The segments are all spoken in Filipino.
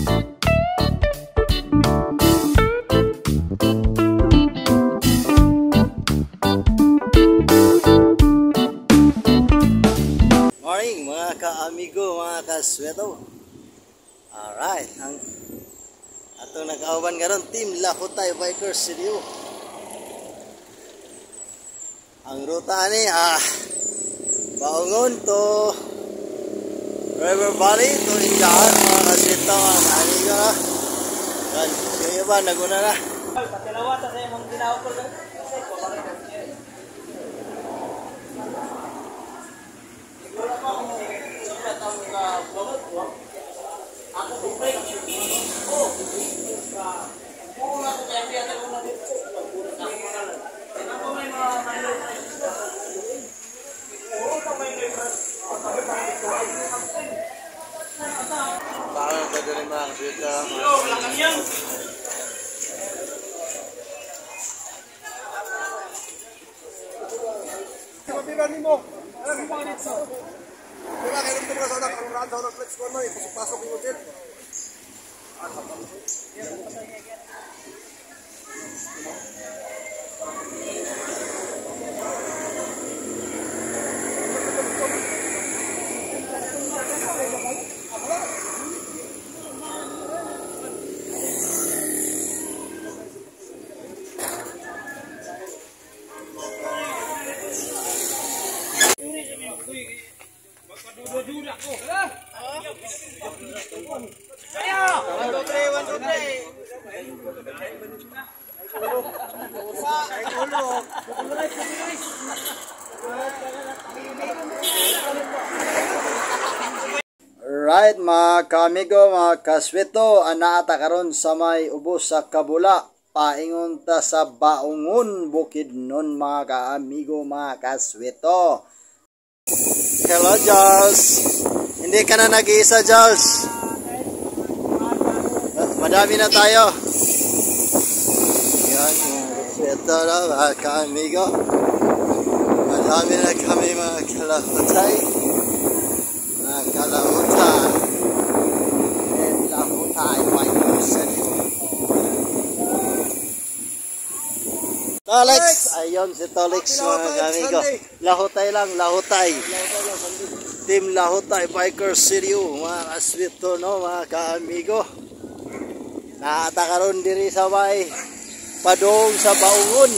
Morning mga ka-amigo, mga ka-sweto. Alright, ang atong nag-auban karon Team Lahutay Bikers Studio. Ang ruta ni Baungon to River Valley to Indahan, mga ka-sweto, mga ka-amigo. Yan, yung iba naguna na. Patilawa sa imong ginawa ko. Paano ka din mga kaswita? Papiran mo. Alam mo dito. Wala kayo dito sa anak, ang randa ng flex ko na ipasok yung hotel. Right mga ka-amigo, mga kasweto, anaata karon sa may ubos sa Kabula, paingon ta sa Baungon, Bukidnon mga ka-amigo, mga kasweto. Hello Charles, hindi ka na nag-iisa Charles, madami na tayo. Yan mga kasweto na mga ka-amigo, madami na kami mga kalahutay. Kalahutan and Lahutay Bikers Studio. Tolex, ayun si Tolex mga kamigo. Lahutay lang, Lahutay. Team Lahutay Bikers Studio, mga kaswito no, mga kaamigo. Naatakaroon diri sa may padong sa Baungon.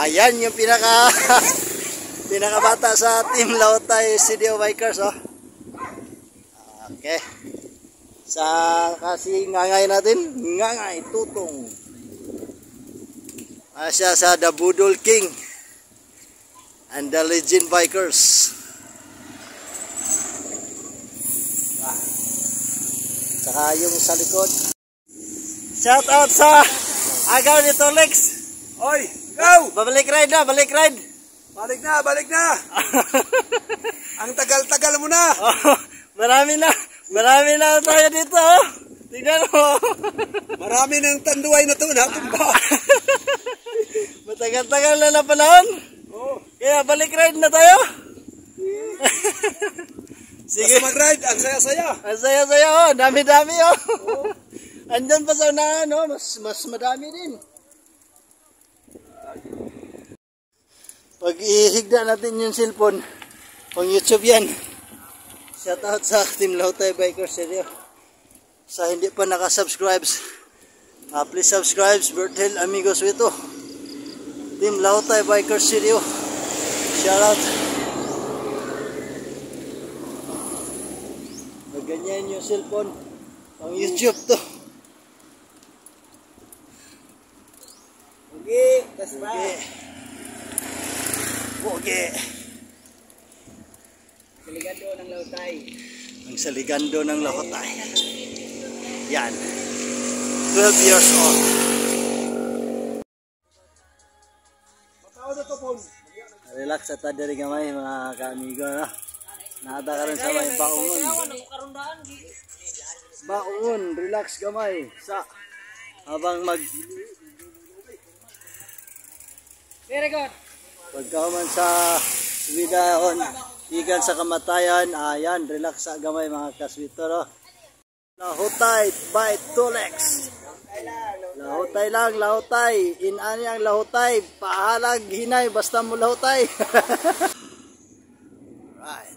Ayan yung pinakabata sa Team Lahutay Studio Bikers oh. Okay. Sa kasi ngangay natin, ngangay tutong. Asya sa The Budol King and the Legend Bikers. Saka yung sa likod. Shout out sa agaw ni Tolex. Oy, go! Babalik ride na, balik ride. Balik na, balik na. Ang tagal-tagal mo na. Marami na tayo dito. Oh. Tingnan mo. Marami ng tanduay na ito natumba. Matagal-tagal na panahon. Oh. Kaya balik ride na tayo. Sige. Basta mag-ride, ang saya-saya. Ang saya-saya oh, dami-dami oh. Andun pa sa unahan oh, mas madami din. Pag ihigda natin yung cellphone, pang YouTube yan. Shout out sa Team Lahutay Bikers Studio. Sa hindi pa nakasubscribe, please subscribe, Bertel Amigos Wito. Team Lahutay Bikers Studio. Shout out. Ganyan yung cellphone, pang YouTube to. Okay, that's right. Okay. Okay. Saligando ng Lahutay. Ang saligando ng Lahutay. Yan. 12 years old. Relax at diri gamay mga ka-amigo na. Nada ka rin sa may Baungon. Baungon, relax gamay sa habang Very good. pagkauman sa bidahon ikan sa kamatayan, ayan, relax sa gamay mga kaswito no? Lahutay by Tolex. Lahutay lang, lahutay. Inani ang lahutay. Paahalag, hinay, basta mo lahutay. Right.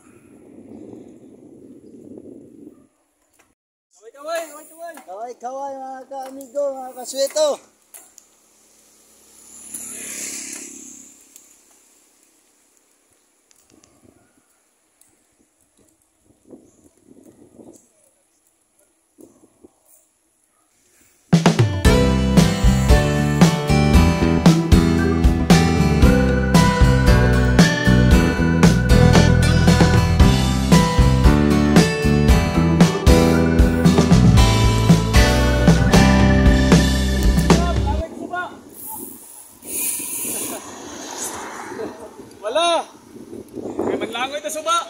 Kaway, mga ka-amigo, mga kasweto. Wala! May maglangoy na suba!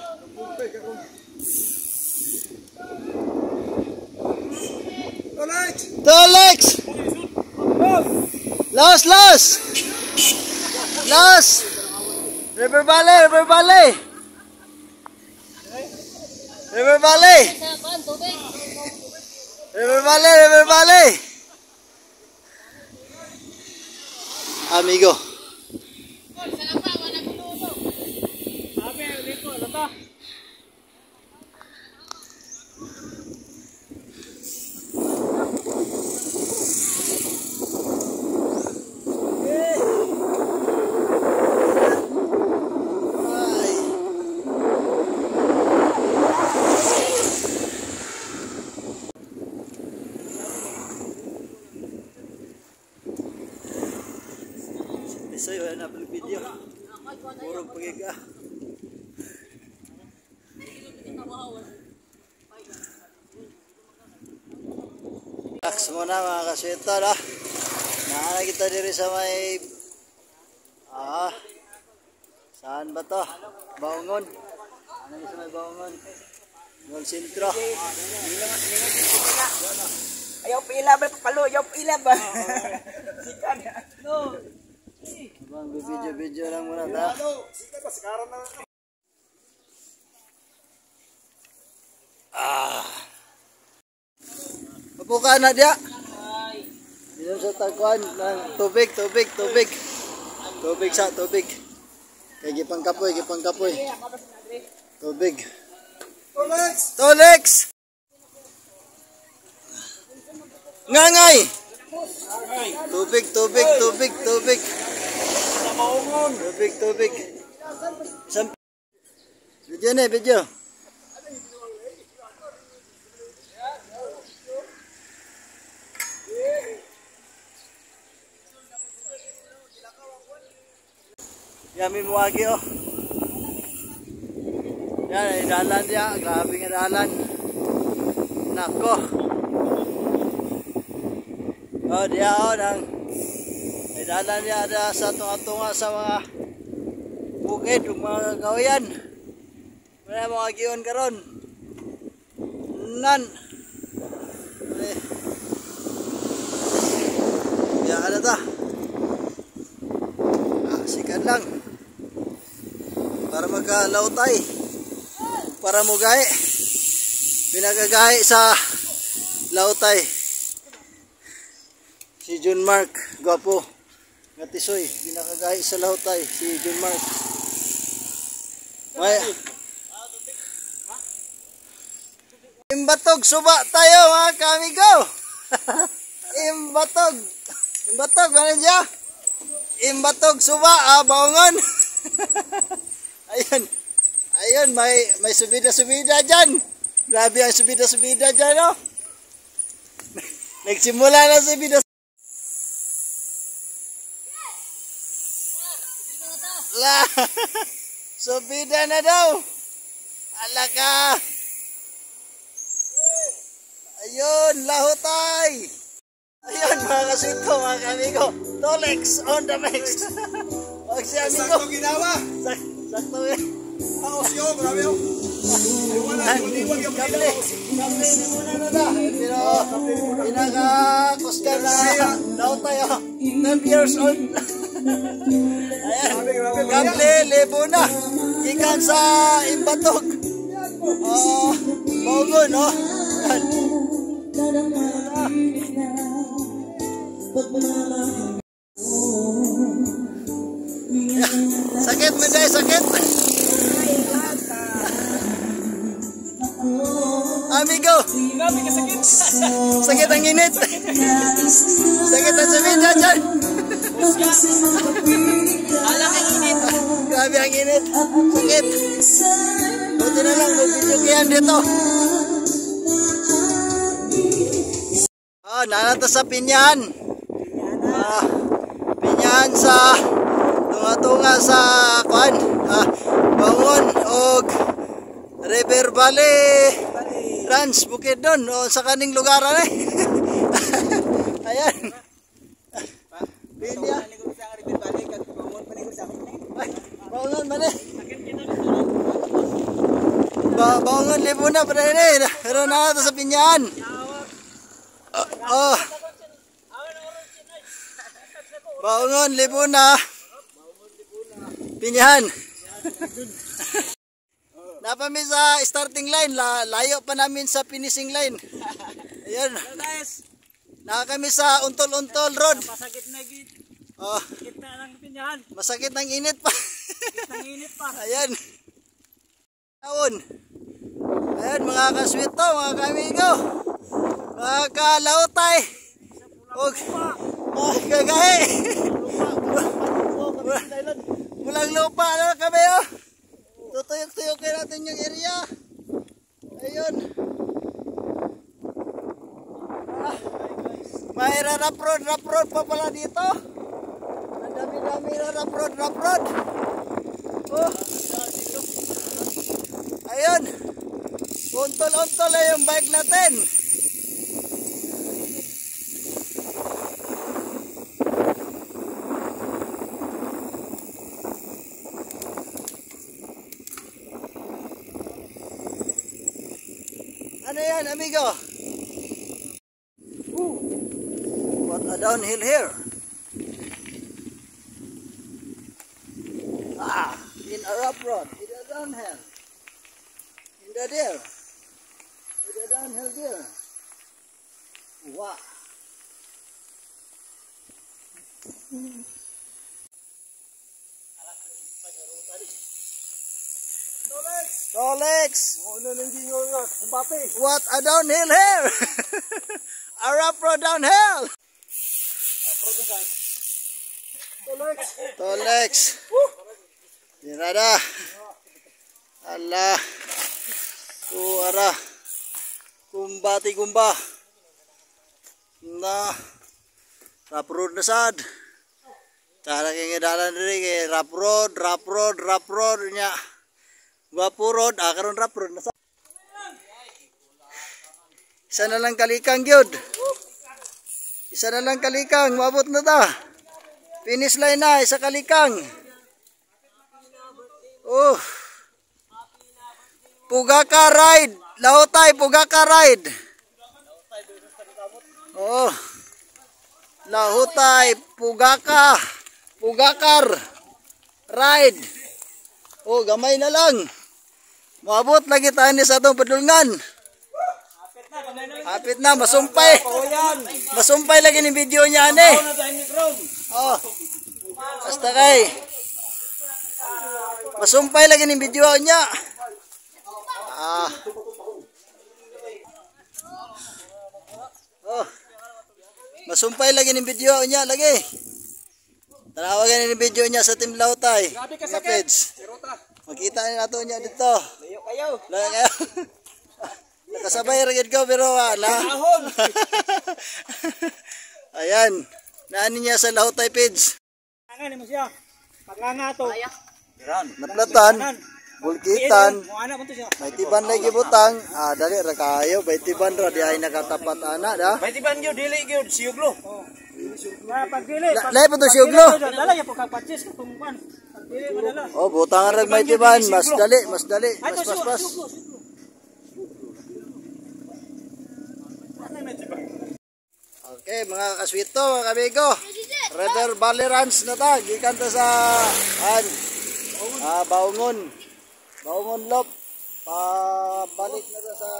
Tolex! Last! River Valley! Amigo. Soy, wala na pala video. Puro pagiga. Relax muna mga kasweta na. Naana kita diri sa may saan ba to? Baungon. Naana sa may Baungon. Mall Sentro. Ayaw pila ba? Palo, ayaw pila ba? Sikan. No. Bang video lang muna ta. Mapuka na dia. Dinom sa tagkuan ng tubig. Tubig. Kay gipang kapoy. Tubig. Tolex. Ngangay. Tubig. Tubig. Video. Yami muagi oh. Yan, dalan dia, grabe nga dalan. Nako. Oh, dia nang dalan dia ada sa tunga-tunga sa mga bukid, mga kawayan. Wala mga gion karon. Nan. Ya ada ta. Sikat lang. Para magkalautay. Para mo gahi. Pinagagahi sa lautay. Si John Mark, gwapo. Ngatisoy, pinakagahi sa lautay. Si John Mark. May Imbatog suba tayo mga kamigo. Imbatog mana dia? Imbatog suba Baungon. Ayun, may subida dyan. Grabe ang subida dyan, no? Nagsimula na subida. Subida na daw. Alaka. Ayun, lahutay. Ayun, mga kasito, mga kamigo. Tolex on the mix. Wag si amigo. Sakto ginawa. Sakto eh. Siyo, grabe yun. Kable muna na da. Pero, pinaka-kuskan na lahutay, 12 years old. Ayan, kable, lebo na. Ikan sa Imbatog. Baungon, no? Sakit mo dahil, sakit. Amigo. Sakit ang init. Sakit ang sabihin dyan. Grabe ang init. Sakit. Buti na lang, mag-video kayan dito. Nanata sa Pinyan. Pinyan sa tunga-tunga sa kuan. Bangon og River Valley Ranch, Bukidnon o sa kaning lugar ani. Ayan. Pinya. Bangon man eh. Bangon libo na pa rin eh. Pero nanata sa Pinyan. Bangon libo na. Pinyahan. Napami sa starting line, layo pa namin sa finishing line. Ayun. Naka kami sa Untol-Untol Road. Masakit na gid. Sakit na ng Pinyahan. Masakit ng init pa. Sakit ng init pa. Ayan. Taon. Ayan mga kaswito, mga kamigo. Mga kalautay. Og kagahe. Mulang lupa na kami oh. Tutuyok-tuyokin natin yung area. Ayun. May rap road pa pala dito. Ang dami-dami rap road. Ayun. Untol-untol na yung bike natin. Ano yan, amigo? What a downhill here. In a rough road, in a downhill. In the there. In the downhill there. Wow. Rolex. What a downhill here. A rough road downhill. Rolex. Dirada. Allah. Kuara. Kumbati kumba. Na. Rough road na sad. Cara kaya dalan diri kay rough road nya. Guwapo road, karon rough road na sa. Isa na lang kalikang gyud. Isa na lang kalikang, maabot na ta. Finish line na, isa kalikang. Pugaka ride, Lahutay Pugaka ride. Lahutay Pugakar ride. Gamay na lang. Maabot lagi tayo ni sa itong padulngan. Hapit na, masumpay. Masumpay lagi ni video niya ane. Basta kay. Masumpay lagi ni video niya. Masumpay lagi ni video niya lagi. Tanawagan ni video niya sa Team Lahutay. Mga page. Makita na nato niya dito. Layo kayo. Nakasabay rin ko pero wala. Ayan. Naan niya sa Lahutay page. Ano mo siya? Paganga to. Naplatan. Bulkitan. May tiban lagi butang. Dali ra kayo. May tiban ra di ay nakatapat ana da. May tiban gyud dili gyud siyuglo. Lai pa to siyuglo. Dala ya pagkapatsis katungpan. Dili madala. Butang ra may tiban, mas dali. Mas. Okay, mga kaswito, mga kamigo. River Valley Ranch na ta. Gikan ta sa Baungon Lop. Pabalik na ta sa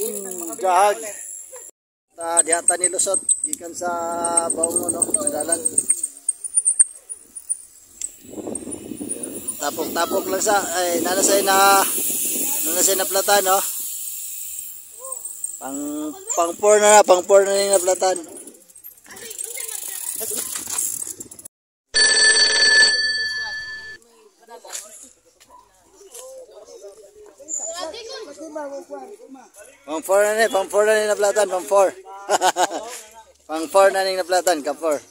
Injahag. dihata ni lusot gikan sa baong no, nadalan. Tapok-tapok lang sa ay nanasay na platan no. Pang 4 na ni na platan. Pang 4 na ni na platan, pang 4. Pang 4 na ni na platan, ka 4.